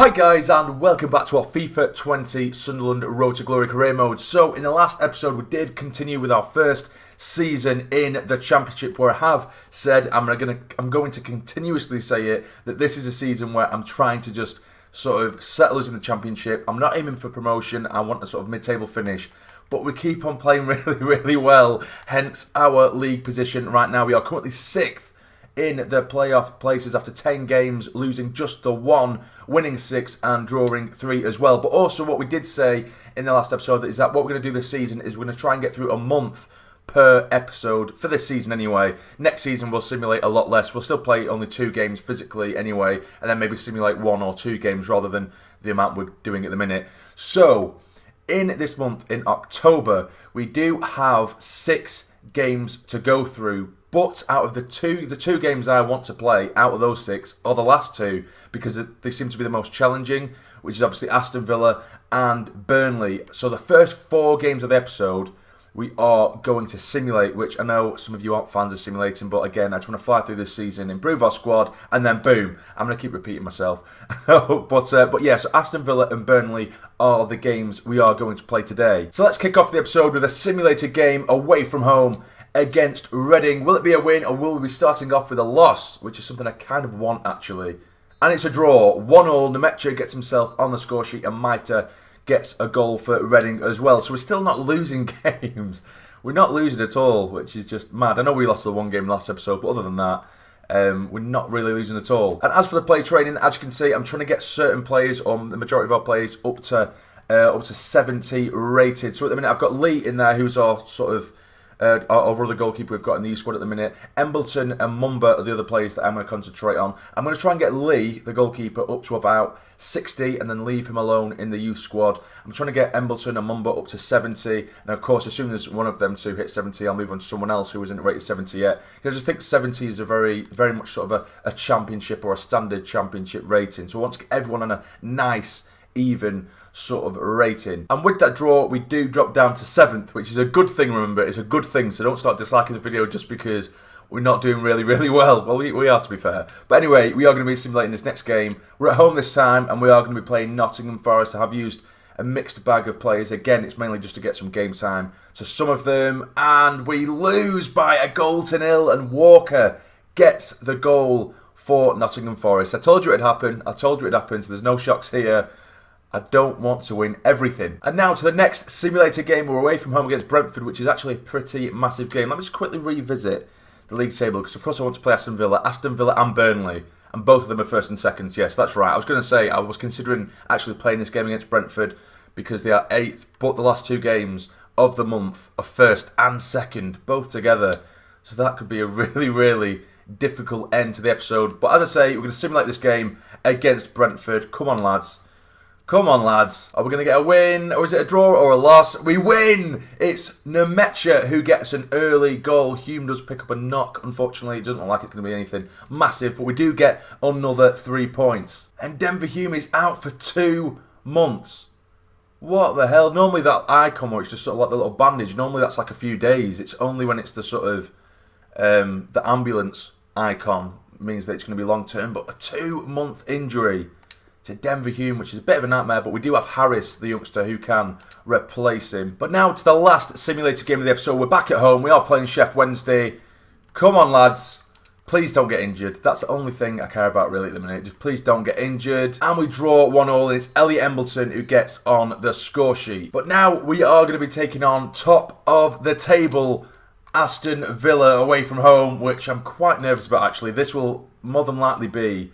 Hi guys, and welcome back to our FIFA 20 Sunderland Road to Glory career mode. So in the last episode we did continue with our first season in the Championship, where I have said I'm going to continuously say it, that this is a season where I'm trying to just sort of settle us in the Championship. I'm not aiming for promotion, I want a sort of mid-table finish. But we keep on playing really well, hence our league position right now. We are currently 6th in the playoff places after 10 games, losing just the 1, winning 6 and drawing 3 as well. But also what we did say in the last episode is that what we're going to do this season is we're going to try and get through a month per episode, for this season anyway. Next season we'll simulate a lot less. We'll still play only 2 games physically anyway, and then maybe simulate 1 or 2 games rather than the amount we're doing at the minute. So in this month, in October, we do have 6 games to go through. But out of the two games I want to play, out of those 6, are the last 2, because they seem to be the most challenging, which is obviously Aston Villa and Burnley. So the first 4 games of the episode, we are going to simulate, which I know some of you aren't fans of simulating, but again, I just want to fly through this season, improve our squad, and then boom, I'm going to keep repeating myself. but yeah, so Aston Villa and Burnley are the games we are going to play today. So let's kick off the episode with a simulated game away from home against Reading. Will it be a win, or will we be starting off with a loss, which is something I kind of want actually. And it's a draw, 1-1. Nemecha gets himself on the score sheet and Maita gets a goal for Reading as well. So we're still not losing games. We're not losing at all, which is just mad. I know we lost the 1 game last episode, but other than that, we're not really losing at all. And as for the play training, as you can see, I'm trying to get certain players, or the majority of our players, up to 70 rated. So at the minute I've got Lee in there, who's our sort of our other goalkeeper we've got in the youth squad at the minute. Embleton and Mumba are the other players that I'm going to concentrate on. I'm going to try and get Lee, the goalkeeper, up to about 60 and then leave him alone in the youth squad. I'm trying to get Embleton and Mumba up to 70. And of course, as soon as one of them 2 hits 70, I'll move on to someone else who isn't rated 70 yet. Because I just think 70 is a very much sort of a championship or a standard championship rating. So I want to get everyone on a nice, even sort of rating. And with that draw, we do drop down to 7th, which is a good thing, remember. It's a good thing, so don't start disliking the video just because we're not doing really well. Well, we are, to be fair. But anyway, we are going to be simulating this next game. We're at home this time, and we are going to be playing Nottingham Forest. I have used a mixed bag of players. Again, it's mainly just to get some game time to some of them. And we lose by a 1-0, and Walker gets the goal for Nottingham Forest. I told you it'd happen. So there's no shocks here. I don't want to win everything. And now to the next simulated game. We're away from home against Brentford, which is actually a pretty massive game. Let me just quickly revisit the league table, because of course I want to play Aston Villa and Burnley. And both of them are 1st and 2nd. Yes, that's right. I was going to say, I was considering actually playing this game against Brentford because they are 8th, but the last 2 games of the month are 1st and 2nd, both together. So that could be a really difficult end to the episode. But as I say, we're going to simulate this game against Brentford. Come on, lads. Come on, lads. Are we going to get a win, or is it a draw or a loss? We win! It's Nemecha who gets an early goal. Hume does pick up a knock. Unfortunately, it doesn't look like it's going to be anything massive, but we do get another 3 points. And Denver Hume is out for 2 months. What the hell? Normally that icon, where it's just sort of like the little bandage, normally that's like a few days. It's only when it's the sort of the ambulance icon means that it's going to be long term, but a 2-month injury to Denver Hume, which is a bit of a nightmare, but we do have Harris, the youngster, who can replace him. But now to the last simulated game of the episode. We're back at home. We are playing Sheff Wednesday. Come on, lads. Please don't get injured. That's the only thing I care about really at the minute. Just please don't get injured. And we draw 1-1, and it's Elliot Embleton who gets on the score sheet. But now we are going to be taking on top of the table Aston Villa away from home, which I'm quite nervous about actually. This will more than likely be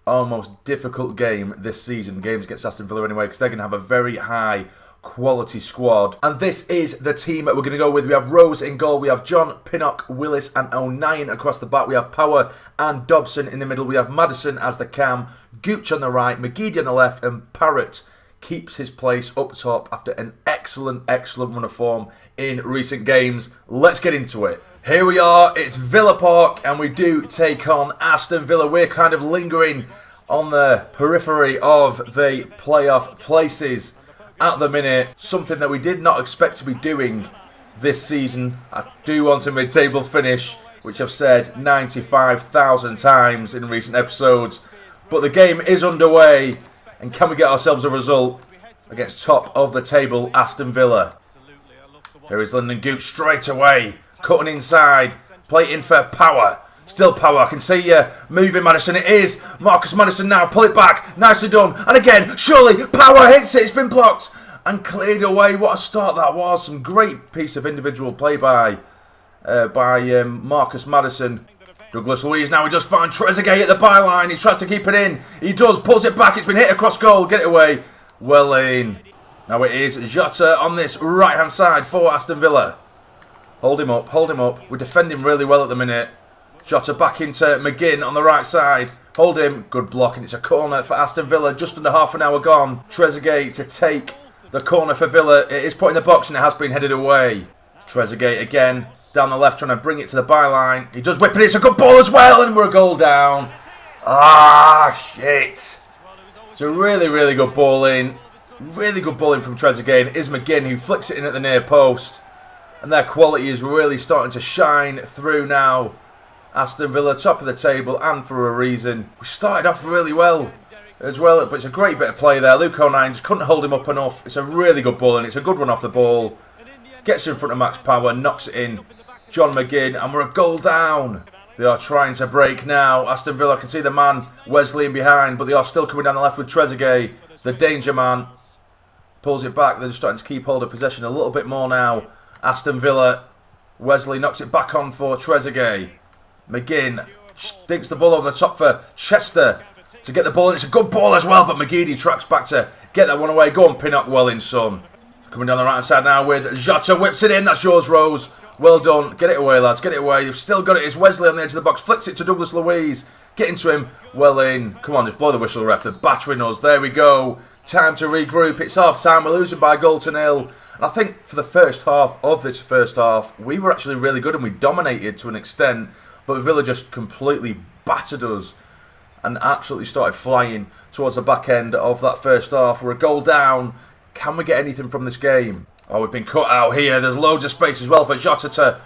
our most difficult game this season, games against Aston Villa anyway, because they're going to have a very high quality squad. And this is the team that we're going to go with. We have Rose in goal, we have John, Pinnock, Willis and O'Nien across the back, we have Power and Dobson in the middle, we have Madison as the cam, Gooch on the right, McGeady on the left, and Parrott keeps his place up top after an excellent run of form in recent games. Let's get into it. Here we are, it's Villa Park, and we do take on Aston Villa. We're kind of lingering on the periphery of the playoff places at the minute. Something that we did not expect to be doing this season. I do want a mid-table finish, which I've said 95,000 times in recent episodes. But the game is underway, And can we get ourselves a result against top of the table Aston Villa? Here is Lyndon Gooch straight away. Cutting inside. Play in for Power. Still Power. I can see you moving, Maddison. It is Marcus Maddison now. Pull it back. Nicely done. And again, surely Power hits it. It's been blocked and cleared away. What a start that was. Some great piece of individual play by Marcus Maddison. Douglas Luiz now, he does find Trezeguet at the byline. He tries to keep it in. He does, pulls it back. It's been hit across goal. Get it away. Well in. Now it is Jota on this right-hand side for Aston Villa. Hold him up, hold him up. We're defending really well at the minute. Jota back into McGinn on the right side. Hold him. Good block, and it's a corner for Aston Villa. Just under half an hour gone. Trezeguet to take the corner for Villa. It is put in the box, and it has been headed away. Trezeguet again. Down the left, trying to bring it to the byline. He does whip it. It's a good ball as well, and we're a goal down. Ah, shit. It's a really, really good ball in. Really good ball in from Trezeguet. It is McGinn who flicks it in at the near post. And their quality is really starting to shine through now. Aston Villa, top of the table, and for a reason. We started off really well as well, but it's a great bit of play there. Luke O'Nien just couldn't hold him up enough. It's a really good ball, and it's a good run off the ball. Gets in front of Max Power, knocks it in. John McGinn, and we're a goal down. They are trying to break now. Aston Villa, can see the man Wesley in behind, but they are still coming down the left with Trezeguet, the danger man. Pulls it back. They're just starting to keep hold of possession a little bit more now. Aston Villa, Wesley knocks it back on for Trezeguet. McGinn stinks the ball over the top for Chester to get the ball in. It's a good ball as well, but McGeady tracks back to get that one away. Go on, Pinnock, well in, son. Coming down the right hand side now with Jota, whips it in. That's yours, Rose. Well done. Get it away, lads. Get it away. They've still got it. It's Wesley on the edge of the box. Flicks it to Douglas Luiz. Get into him. Well in. Come on, just blow the whistle, ref. They're battering us. There we go. Time to regroup. It's half time. We're losing by a goal to nil. And I think for the first half of this first half, we were actually really good and we dominated to an extent. But Villa just completely battered us and absolutely started flying towards the back end of that first half. We're a goal down. Can we get anything from this game? Oh, we've been cut out here. There's loads of space as well for Jota to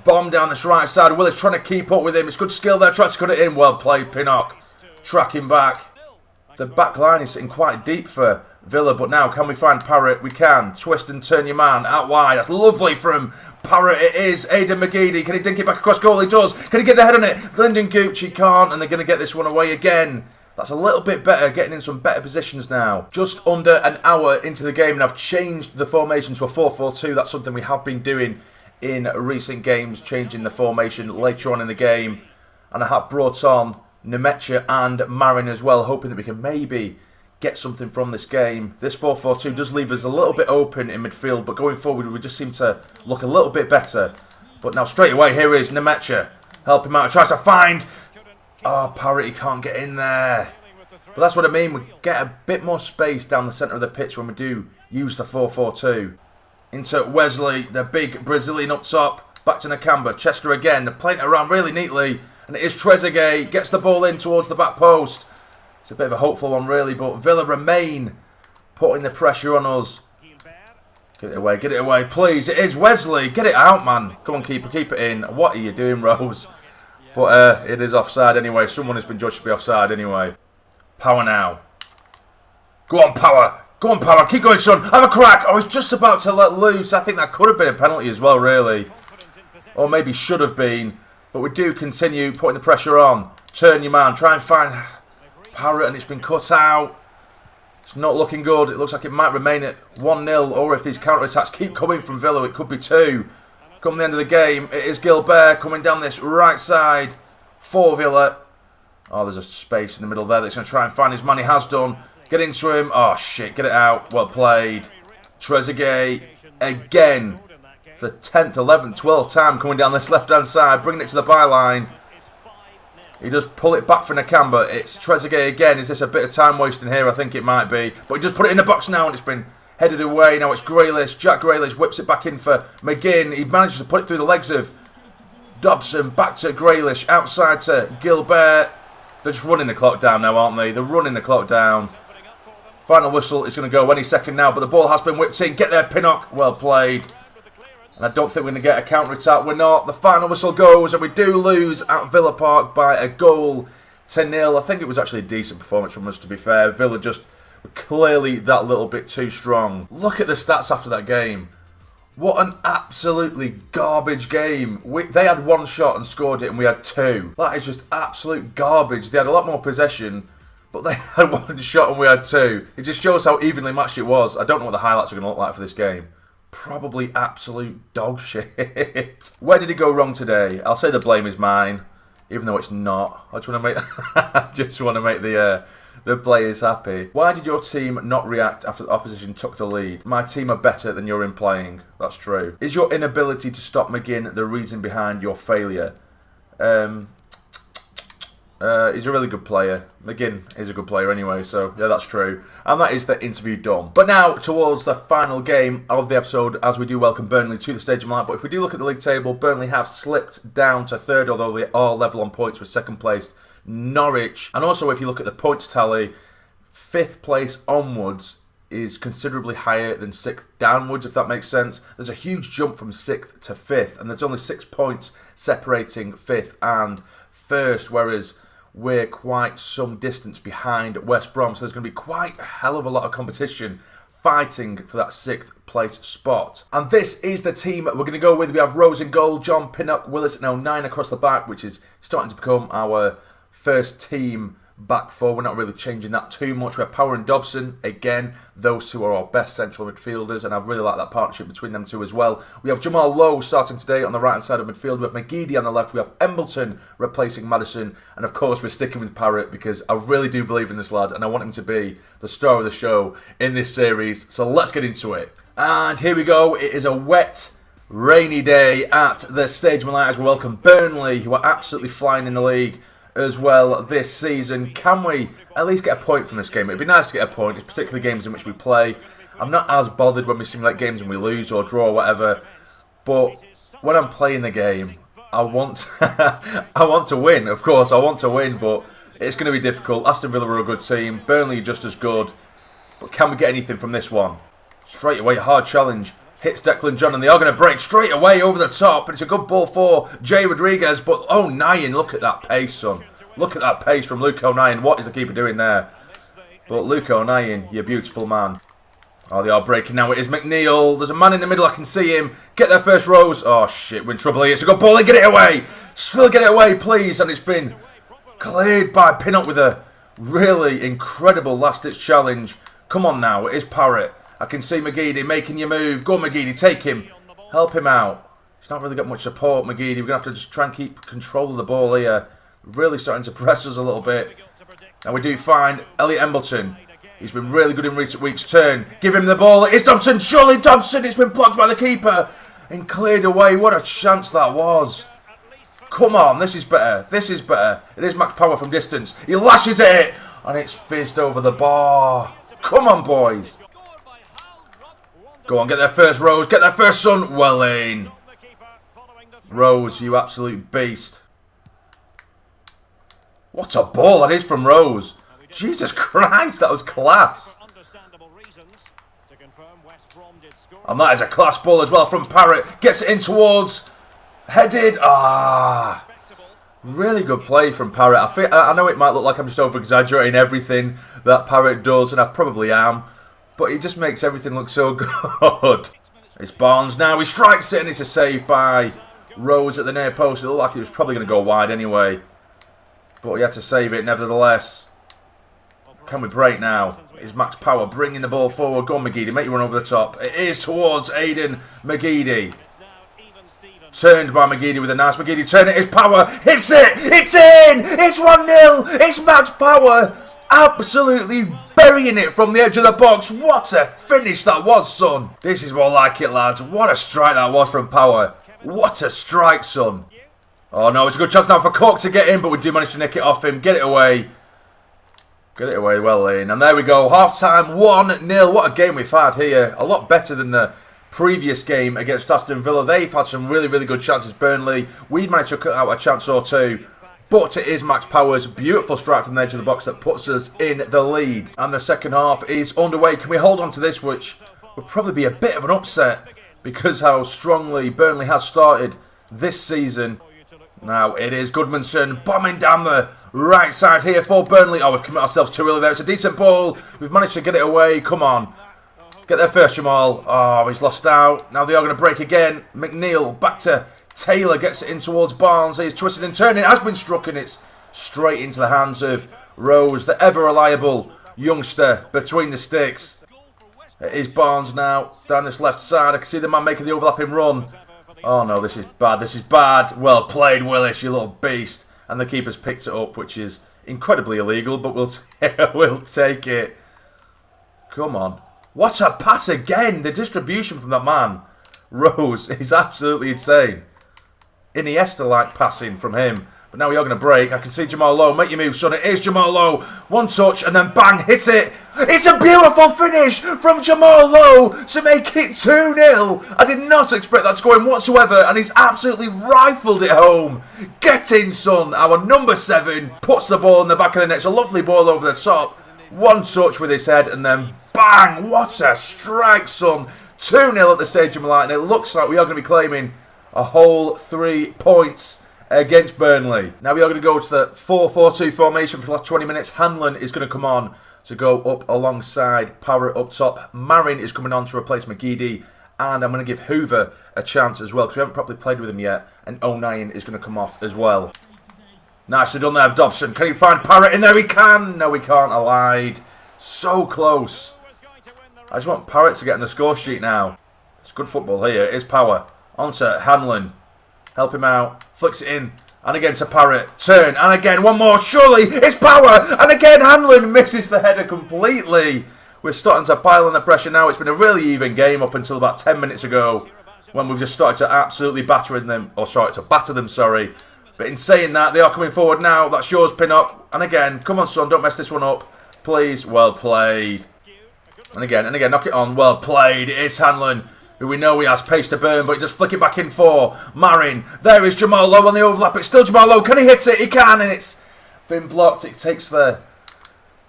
bomb down this right side. Willis trying to keep up with him. It's good skill there. Tries to cut it in. Well played, Pinnock. Tracking back. The back line is sitting quite deep for Villa, but now can we find Parrott? We can. Twist and turn your man out wide. That's lovely from Parrott. It is Aidan McGeady. Can he dink it back across goal? He does. Can he get the head on it? Lyndon Gooch, he can't, and they're going to get this one away again. That's a little bit better, getting in some better positions now. Just under an hour into the game, and I've changed the formation to a 4-4-2. That's something we have been doing in recent games, changing the formation later on in the game. And I have brought on Nemecha and Marin as well, hoping that we can maybe get something from this game. This 4-4-2 does leave us a little bit open in midfield, but going forward we just seem to look a little bit better. But now straight away, here is Nemecha. Help him out, tries to find... Oh, Parrott, he can't get in there. But that's what I mean. We get a bit more space down the centre of the pitch when we do use the 4-4-2. Into Wesley, the big Brazilian up top. Back to Nakamba. Chester again. They're playing it around really neatly. And it is Trezeguet. Gets the ball in towards the back post. It's a bit of a hopeful one, really. But Villa remain putting the pressure on us. Get it away, please. It is Wesley. Get it out, man. Come on, keeper. Keep it in. What are you doing, Rose? But it is offside anyway. Someone has been judged to be offside anyway. Power now. Go on, Power. Go on, Power. Keep going, son. Have a crack. I was just about to let loose. I think that could have been a penalty as well, really. Or maybe should have been. But we do continue putting the pressure on. Turn your man. Try and find Parrott, and it's been cut out. It's not looking good. It looks like it might remain at 1-0. Or if these counter-attacks keep coming from Villa, it could be 2. Come the end of the game, it is Gilbert coming down this right side for Villa. Oh, there's a space in the middle there that's going to try and find his man. He has done. Get into him. Oh, shit. Get it out. Well played. Trezeguet again for the 10th, 11th, 12th time coming down this left-hand side, bringing it to the byline. He does pull it back for Nakamba. It's Trezeguet again. Is this a bit of time wasting here? I think it might be. But he just put it in the box now, and it's been... headed away. Now it's Grealish. Jack Grealish whips it back in for McGinn. He manages to put it through the legs of Dobson. Back to Grealish. Outside to Gilbert. They're just running the clock down now, aren't they? They're running the clock down. Final whistle is going to go any second now, but the ball has been whipped in. Get there, Pinnock. Well played. And I don't think we're going to get a counter-attack. We're not. The final whistle goes, and we do lose at Villa Park by a goal 10-0. I think it was actually a decent performance from us, to be fair. Villa just were clearly that little bit too strong. Look at the stats after that game. What an absolutely garbage game. They had one shot and scored it, and we had two. That is just absolute garbage. They had a lot more possession, but they had one shot and we had two. It just shows how evenly matched it was. I don't know what the highlights are going to look like for this game. Probably absolute dog shit. Where did it go wrong today? I'll say the blame is mine, even though it's not. I just want to make, I just want to make the players happy. Why did your team not react after the opposition took the lead? My team are better than you're in playing. That's true. Is your inability to stop McGinn the reason behind your failure? He's a really good player. McGinn is a good player anyway, so yeah, that's true. And that is the interview done. But now, towards the final game of the episode, as we do welcome Burnley to the Stadium Light. But if we do look at the league table, Burnley have slipped down to third, although they are level on points with second placed Norwich. And also, if you look at the points tally, fifth place onwards is considerably higher than sixth downwards, if that makes sense. There's a huge jump from sixth to fifth, and there's only 6 points separating fifth and first, whereas we're quite some distance behind West Brom, so there's going to be quite a hell of a lot of competition fighting for that 6th place spot. And this is the team we're going to go with. We have Rose in goal, John Pinnock, Willis and 09 across the back, which is starting to become our first team back four. We're not really changing that too much. We have Power and Dobson. Again, those two are our best central midfielders, and I really like that partnership between them two as well. We have Jamal Lowe starting today on the right-hand side of midfield. We have McGeady on the left. We have Embleton replacing Maddison. And, of course, we're sticking with Parrott because I really do believe in this lad, and I want him to be the star of the show in this series. So let's get into it. And here we go. It is a wet, rainy day at the Stadium Light as we welcome Burnley, who are absolutely flying in the league as well this season. Can we at least get a point from this game? It'd be nice to get a point, particularly games in which we play. I'm not as bothered when we simulate games and we lose or draw or whatever, but when I'm playing the game, I want I want to win. Of course, I want to win, but it's going to be difficult. Aston Villa are a good team. Burnley are just as good, but can we get anything from this one? Straight away, hard challenge. Hits Declan John, and they are going to break straight away over the top. It's a good ball for Jay Rodriguez, but O'Nien, look at that pace, son. Look at that pace from Luke O'Nien. What is the keeper doing there? But Luke O'Nien, you beautiful man. Oh, they are breaking now. It is McNeil. There's a man in the middle. I can see him. Get their first Rose. Oh, shit. We're in trouble here. It's a good ball. They get it away. Still get it away, please. And it's been cleared by Pinnock with a really incredible last-ditch challenge. Come on now. It is Parrott. I can see McGeady making your move. Go on, McGeady. Take him. Help him out. He's not really got much support, McGeady. We're going to have to just try and keep control of the ball here. Really starting to press us a little bit. And we do find Elliot Embleton. He's been really good in recent weeks. Turn. Give him the ball. It's Dobson. Surely Dobson. It's been blocked by the keeper. And cleared away. What a chance that was. Come on. This is better. This is better. It is Max Power from distance. He lashes at it. And it's fizzed over the bar. Come on, boys. Go on, get their first Rose, get their first son. Well in. Rose, you absolute beast. What a ball that is from Rose. Jesus Christ, that was class. And that is a class ball as well from Parrott. Gets it in towards. Headed. Ah. Really good play from Parrott. I know it might look like I'm just over-exaggerating everything that Parrott does, and I probably am. But he just makes everything look so good. It's Barnes now. He strikes it and it's a save by Rose at the near post. It looked like it was probably going to go wide anyway. But he had to save it nevertheless. Can we break now? It's Max Power bringing the ball forward. Go on, McGeady. Make you run over the top. It is towards Aidan McGeady. Turned by McGeady with a nice McGeady turn. It is Power. Hits it. It's in. It's 1-0. It's Max Power. Absolutely burying it from the edge of the box. What a finish that was, son. This is more like it, lads. What a strike that was from Power. What a strike, son. Oh, no, it's a good chance now for Cork to get in, but we do manage to nick it off him. Get it away. Get it away well in. And there we go. Half-time, 1-0. What a game we've had here. A lot better than the previous game against Aston Villa. They've had some really, really good chances, Burnley. We've managed to cut out a chance or two. But it is Max Power's beautiful strike from the edge of the box that puts us in the lead. And the second half is underway. Can we hold on to this, which would probably be a bit of an upset because how strongly Burnley has started this season. Now it is Goodmanson bombing down the right side here for Burnley. Oh, we've committed ourselves too early there. It's a decent ball. We've managed to get it away. Come on. Get there first, Jamal. Oh, he's lost out. Now they are going to break again. McNeil back to Taylor. Gets it in towards Barnes. He's twisted and turning. It has been struck and it's straight into the hands of Rose, the ever-reliable youngster between the sticks. It is Barnes now down this left side. I can see the man making the overlapping run. Oh no, this is bad. This is bad. Well played, Willis, you little beast. And the keeper's picked it up, which is incredibly illegal, but we'll take it. Come on. What a pass again. The distribution from that man, Rose, is absolutely insane. Iniesta-like passing from him. But now we are going to break. I can see Jamal Lowe. Make your move, son. It is Jamal Lowe. One touch and then bang, hit it. It's a beautiful finish from Jamal Lowe to make it 2-0. I did not expect that to go in whatsoever. And he's absolutely rifled it home. Get in, son. Our number 7 puts the ball in the back of the net. It's a lovely ball over the top. One touch with his head and then bang. What a strike, son. 2-0 at the Stadium of Light. And it looks like we are going to be claiming a whole 3 points against Burnley. Now we are going to go to the 4-4-2 formation for the last 20 minutes. Hanlon is going to come on to go up alongside Parrott up top. Marin is coming on to replace McGeady. And I'm going to give Hoover a chance as well, because we haven't properly played with him yet. And O'Nien is going to come off as well. Nicely done there, Dobson. Can he find Parrott in there? He can. No, he can't. I lied. So close. I just want Parrott to get in the score sheet now. It's good football here. It is Power. On to Hanlon. Help him out. Flicks it in. And again to Parrott. Turn. And again. One more. Surely. It's Power. And again Hanlon misses the header completely. We're starting to pile on the pressure now. It's been a really even game up until about 10 minutes ago, when we've just started to absolutely batter them. Or sorry, to batter them, sorry. But in saying that, they are coming forward now. That's yours, Pinnock. And again. Come on, son. Don't mess this one up. Please. Well played. And again. Knock it on. Well played. It is Hanlon, who we know he has pace to burn, but he just flick it back in for Marin. There is Jamal Lowe on the overlap. It's still Jamal Lowe. Can he hit it? He can, and it's been blocked. It takes the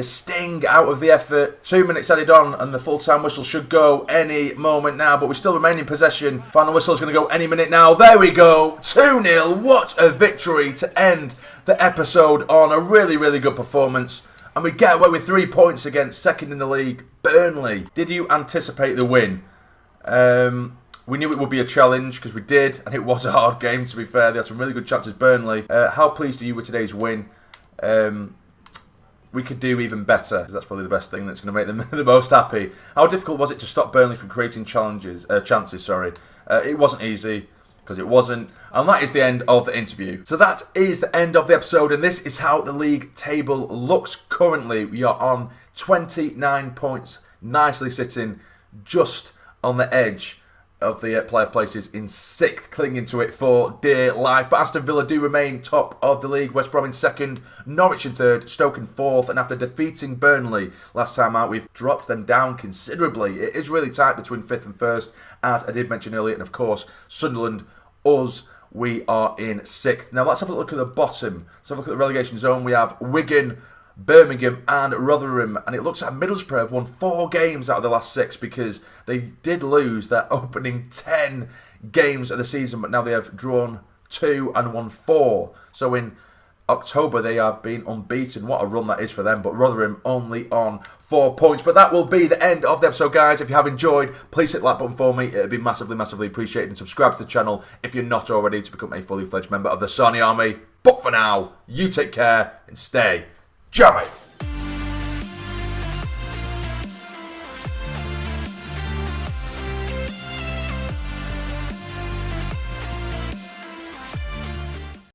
sting out of the effort. 2 minutes added on, and the full-time whistle should go any moment now, but we still remain in possession. Final whistle is going to go any minute now. There we go. 2-0. What a victory to end the episode on. A really, really good performance. And we get away with 3 points against second in the league, Burnley. Did you anticipate the win? We knew it would be a challenge, because we did, and it was a hard game, to be fair. They had some really good chances, Burnley. How pleased are you with today's win? We could do even better. That's probably the best thing that's going to make them the most happy. How difficult was it to stop Burnley from creating chances? It wasn't easy, because it wasn't. And that is the end of the interview. So that is the end of the episode, and this is how the league table looks currently. We are on 29 points, nicely sitting just on the edge of the playoff places in 6th, clinging to it for dear life. But Aston Villa do remain top of the league. West Brom in 2nd, Norwich in 3rd, Stoke in 4th. And after defeating Burnley last time out, we've dropped them down considerably. It is really tight between 5th and 1st, as I did mention earlier. And of course, Sunderland, us, we are in 6th. Now let's have a look at the bottom. Let's have a look at the relegation zone. We have Wigan, Birmingham and Rotherham, and it looks like Middlesbrough have won 4 games out of the last 6, because they did lose their opening 10 games of the season, but now they have drawn 2 and won 4. So in October they have been unbeaten. What a run that is for them. But Rotherham only on 4 points. But that will be the end of the episode, guys. If you have enjoyed, please hit the like button for me. It would be massively, massively appreciated. And subscribe to the channel if you're not already, to become a fully fledged member of the Sarny Army. But for now, you take care and stay jammy.